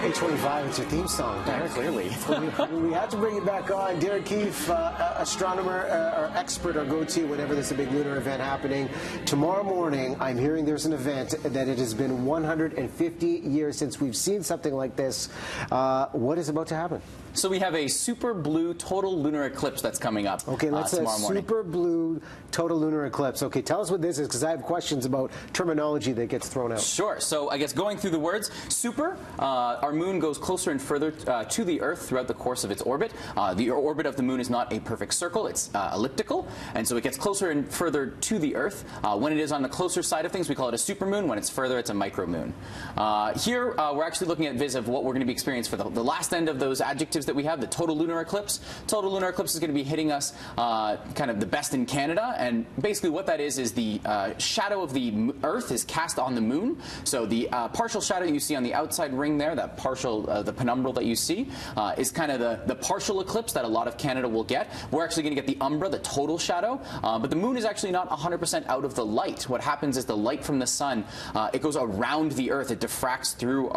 8:25, it's your theme song, Derek. Clearly. We had to bring it back on. Derek Kief, astronomer, our expert, our go-to whenever there's a big lunar event happening. Tomorrow morning, I'm hearing there's an event that it has been 150 years since we've seen something like this. What is about to happen? So we have a super blue total lunar eclipse that's coming up Okay, let's say tomorrow morning. super blue total lunar eclipse. Okay, tell us what this is, because I have questions about terminology that gets thrown out. Sure. So I guess going through the words, super, our moon goes closer and further to the Earth throughout the course of its orbit. The orbit of the moon is not a perfect circle, it's elliptical, and so it gets closer and further to the Earth. When it is on the closer side of things, we call it a supermoon. When it's further, it's a micromoon. Here, we're actually looking at viz of what we're going to be experiencing for the last end of those adjectives that we have, the total lunar eclipse. Total lunar eclipse is going to be hitting us kind of the best in Canada, and basically what that is the shadow of the Earth is cast on the moon. So the partial shadow you see on the outside ring there, that partial, the penumbral that you see, is kind of the partial eclipse that a lot of Canada will get. We're actually going to get the umbra, the total shadow, but the moon is actually not 100% out of the light. What happens is the light from the sun, it goes around the Earth, it diffracts through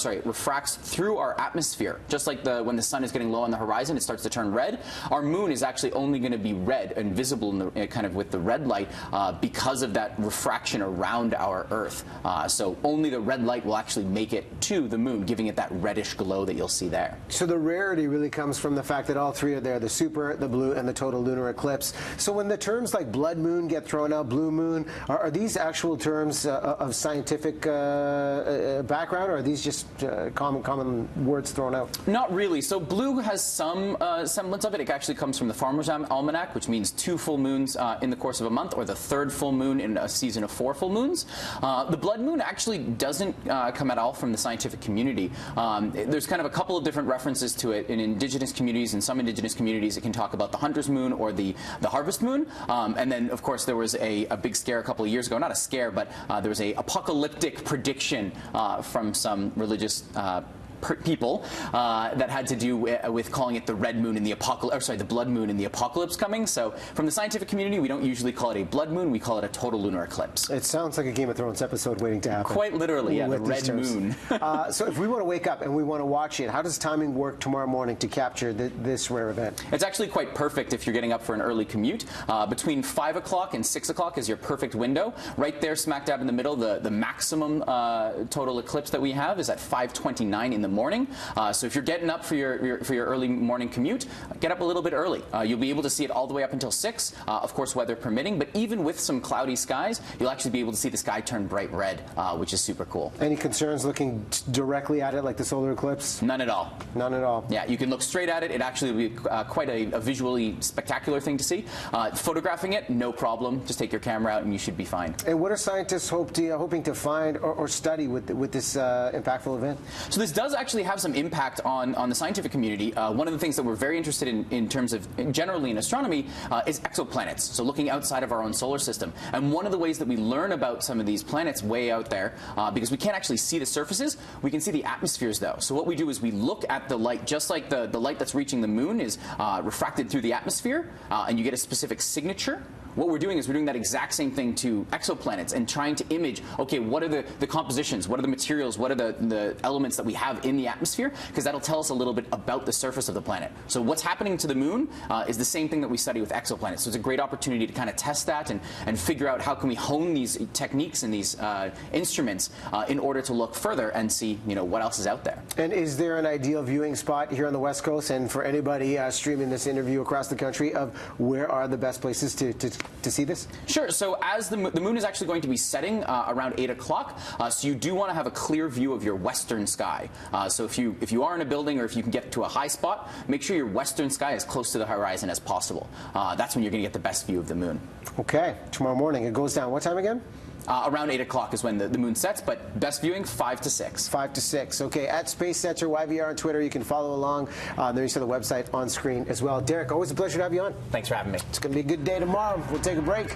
it refracts through our atmosphere. Just like when the sun is getting low on the horizon, it starts to turn red. Our moon is actually only going to be red and visible in the, kind of with the red light because of that refraction around our Earth. So only the red light will actually make it to the moon, giving it that reddish glow that you'll see there. So the rarity really comes from the fact that all three are there, the super, the blue, and the total lunar eclipse. So when the terms like blood moon get thrown out, blue moon, are these actual terms of scientific background, or are these just common words thrown out? Not really. So blue has some semblance of it. It actually comes from the Farmer's Almanac, which means 2 full moons in the course of a month, or the 3rd full moon in a season of 4 full moons. The blood moon actually doesn't come at all from the scientific community. There's kind of a couple of different references to it in indigenous communities. In some indigenous communities, it can talk about the hunter's moon or the harvest moon. And then, of course, there was a big scare a couple of years ago. Not a scare, but there was a apocalyptic prediction from some religious people that had to do with calling it the red moon in the apocalypse, or sorry, the blood moon in the apocalypse coming. So from the scientific community, we don't usually call it a blood moon, we call it a total lunar eclipse. It sounds like a Game of Thrones episode waiting to happen. Quite literally, yeah, the red moon. So if we want to wake up and we want to watch it, how does timing work tomorrow morning to capture this rare event? It's actually quite perfect if you're getting up for an early commute. Between 5 o'clock and 6 o'clock is your perfect window. Right there, smack dab in the middle, the maximum total eclipse that we have is at 5:29 in the morning. So if you're getting up for your early morning commute, get up a little bit early. You'll be able to see it all the way up until 6, of course, weather permitting. But even with some cloudy skies, you'll actually be able to see the sky turn bright red, which is super cool. Any concerns looking directly at it like the solar eclipse? None at all. None at all. Yeah, you can look straight at it. It actually will be quite a visually spectacular thing to see. Photographing it, no problem. Just take your camera out and you should be fine. And what are scientists hoping to find or study with this impactful event? So this does actually have some impact on the scientific community. One of the things that we're very interested in terms of generally in astronomy is exoplanets, so looking outside of our own solar system. And one of the ways that we learn about some of these planets way out there, because we can't actually see the surfaces, we can see the atmospheres though. So what we do is we look at the light, just like the light that's reaching the moon is refracted through the atmosphere, and you get a specific signature. What we're doing is we're doing that exact same thing to exoplanets and trying to image, okay, what are the compositions, what are the materials, what are the elements that we have in the atmosphere, because that'll tell us a little bit about the surface of the planet. So what's happening to the moon is the same thing that we study with exoplanets. So it's a great opportunity to kind of test that and figure out how can we hone these techniques and these instruments in order to look further and see, you know, what else is out there. And is there an ideal viewing spot here on the West Coast, and for anybody streaming this interview across the country, of where are the best places to see this? Sure. So as the moon is actually going to be setting around 8 o'clock, so you do want to have a clear view of your western sky. So if you are in a building, or if you can get to a high spot, make sure your western sky is close to the horizon as possible. That's when you're going to get the best view of the moon. Okay. Tomorrow morning it goes down. What time again? Around 8 o'clock is when the moon sets, but best viewing 5 to 6. 5 to 6. Okay. At Space Center YVR on Twitter, you can follow along. There you see the website on screen as well. Derek, always a pleasure to have you on. Thanks for having me. It's going to be a good day tomorrow. We'll take a break.